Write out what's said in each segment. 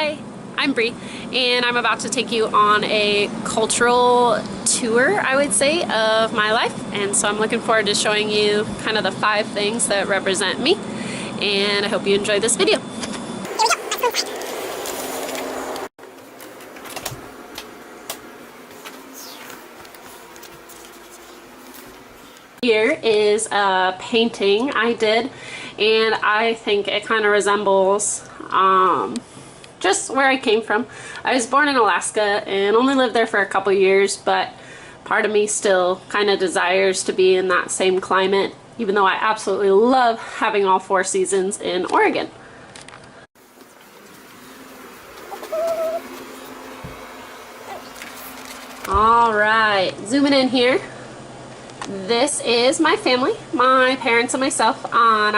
Hi, I'm Bree, and I'm about to take you on a cultural tour, I would say, of my life. And so I'm looking forward to showing you kind of the 5 things that represent me, and I hope you enjoy this video. Here is a painting I did, and I think it kind of resembles just where I came from. I was born in Alaska and only lived there for a couple years, but part of me still kind of desires to be in that same climate, even though I absolutely love having all 4 seasons in Oregon. Alright, zooming in here. This is my family, my parents and myself on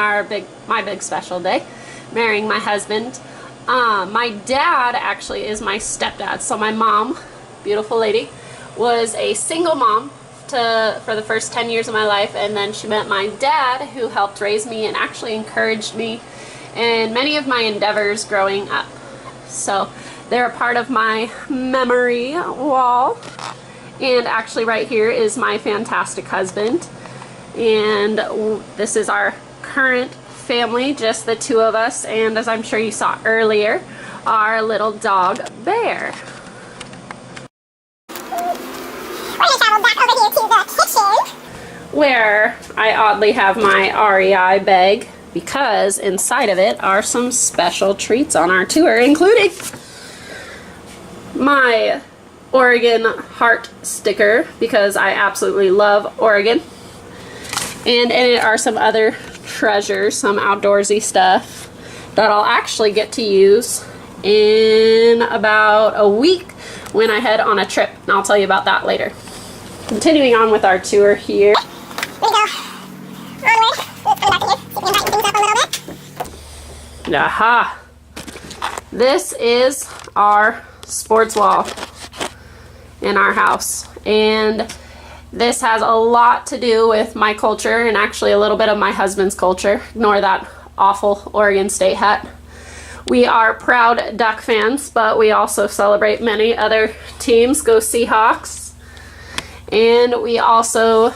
my big special day, marrying my husband. My dad actually is my stepdad. So my mom, beautiful lady, was a single mom for the first 10 years of my life, and then she met my dad, who helped raise me and actually encouraged me in many of my endeavors growing up. So they're a part of my memory wall. And actually right here is my fantastic husband, and this is our current family, just the 2 of us, and as I'm sure you saw earlier, our little dog Bear. We're gonna travel back over here to the kitchen, where I oddly have my REI bag, because inside of it are some special treats on our tour, including my Oregon heart sticker, because I absolutely love Oregon, and in it are some other treasures, some outdoorsy stuff that I'll actually get to use in about a week when I head on a trip, and I'll tell you about that later. Continuing on with our tour here. Here we go. Onward. Aha! This is our sports wall in our house, and this has a lot to do with my culture and actually a little bit of my husband's culture. Ignore that awful Oregon State hat. We are proud Duck fans, but we also celebrate many other teams. Go Seahawks. And we also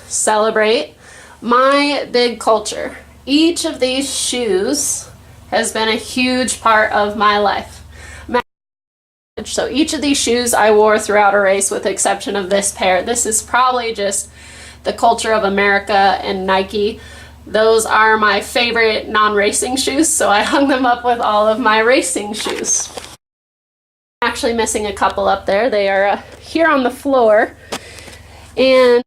celebrate my big culture. Each of these shoes has been a huge part of my life. So each of these shoes I wore throughout a race, with the exception of this pair. This is probably just the culture of America and Nike. Those are my favorite non-racing shoes, so I hung them up with all of my racing shoes. I'm actually missing a couple up there. They are here on the floor. And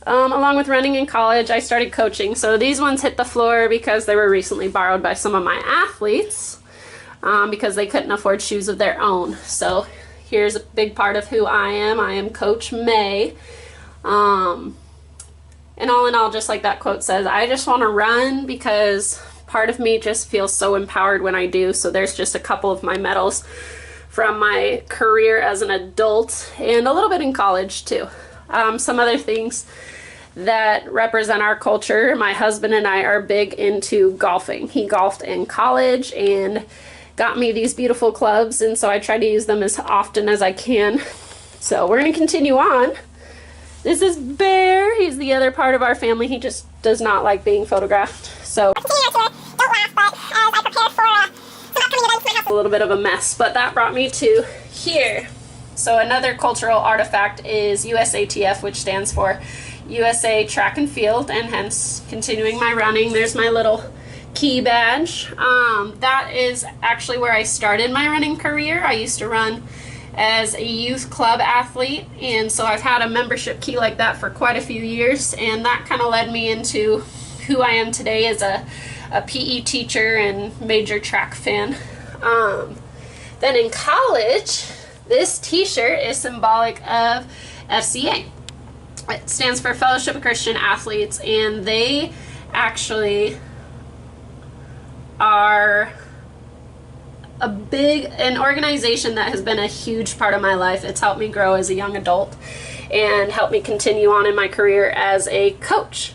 along with running in college, I started coaching. So these ones hit the floor because they were recently borrowed by some of my athletes. Because they couldn't afford shoes of their own. So here's a big part of who I am. I am Coach May. And all in all, just like that quote says, I just want to run because part of me just feels so empowered when I do. So there's just a couple of my medals from my career as an adult and a little bit in college too. Some other things that represent our culture. My husband and I are big into golfing. He golfed in college and got me these beautiful clubs, and so I try to use them as often as I can. So we're going to continue on. This is Bear. He's the other part of our family. He just does not like being photographed. So don't laugh, but as I prepared for some upcoming events, my house was a little bit of a mess, but that brought me to here. So another cultural artifact is USATF, which stands for USA Track and Field, and hence continuing my running. There's my little key badge. That is actually where I started my running career. I used to run as a youth club athlete, and so I've had a membership key like that for quite a few years, and that kind of led me into who I am today as a PE teacher and major track fan. Then in college, this t-shirt is symbolic of FCA. It stands for Fellowship of Christian Athletes, and they actually are an organization that has been a huge part of my life. It's helped me grow as a young adult and helped me continue on in my career as a coach.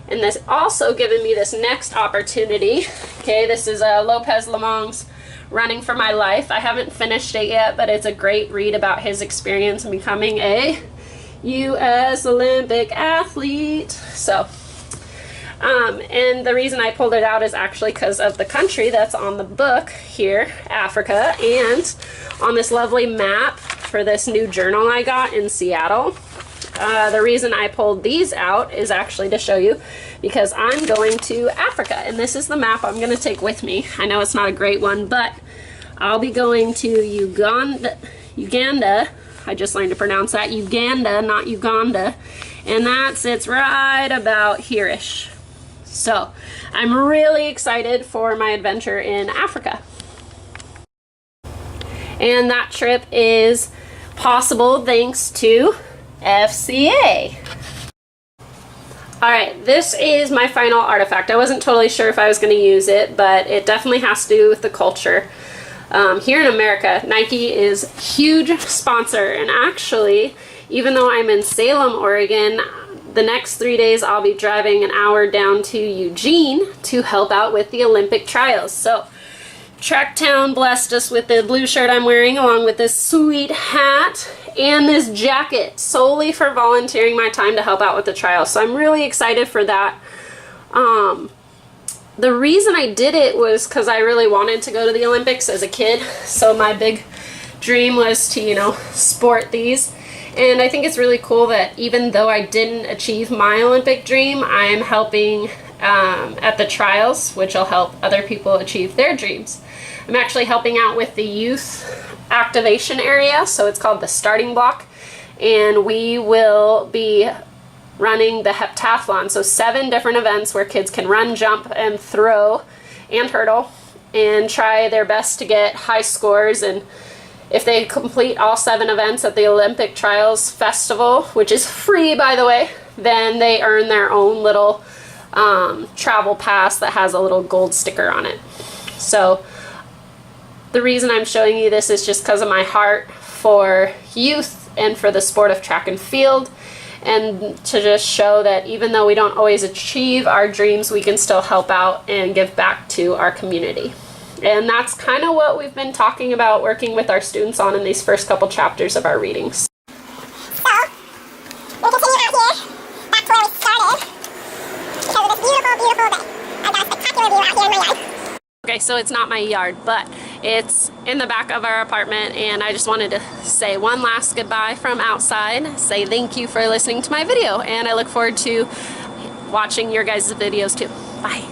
And this also given me this next opportunity. Okay, this is Lopez Lemong's running for my life. I haven't finished it yet, but it's a great read about his experience in becoming a U.S. Olympic athlete. So, and the reason I pulled it out is actually because of the country that's on the book here, Africa, and on this lovely map for this new journal I got in Seattle. The reason I pulled these out is actually to show you because I'm going to Africa, and this is the map I'm going to take with me. I know it's not a great one, but I'll be going to Uganda. I just learned to pronounce that, Uganda, not Uganda, and that sits right about here-ish. So I'm really excited for my adventure in Africa. And that trip is possible thanks to FCA. Alright, this is my final artifact. I wasn't totally sure if I was going to use it, but it definitely has to do with the culture. Here in America, Nike is a huge sponsor, and actually, even though I'm in Salem, Oregon, the next 3 days I'll be driving an hour down to Eugene to help out with the Olympic trials. So Tracktown blessed us with the blue shirt I'm wearing, along with this sweet hat and this jacket, solely for volunteering my time to help out with the trials. So I'm really excited for that. The reason I did it was because I really wanted to go to the Olympics as a kid. So my big dream was to, you know, sport these. And I think it's really cool that even though I didn't achieve my Olympic dream, I'm helping at the trials, which will help other people achieve their dreams. I'm actually helping out with the youth activation area, so it's called the Starting Block, and we will be running the heptathlon, so 7 different events where kids can run, jump, and throw, and hurdle, and try their best to get high scores. And if they complete all 7 events at the Olympic Trials Festival, which is free, by the way, then they earn their own little travel pass that has a little gold sticker on it. So the reason I'm showing you this is just because of my heart for youth and for the sport of track and field, and to just show that even though we don't always achieve our dreams, we can still help out and give back to our community. And that's kind of what we've been talking about working with our students on in these first couple chapters of our readings. So, we continue out here. That's where we started. Because of this beautiful, beautiful day. I've got a spectacular view out here in my yard. Okay, so it's not my yard, but it's in the back of our apartment, and I just wanted to say one last goodbye from outside, say thank you for listening to my video, and I look forward to watching your guys' videos too. Bye.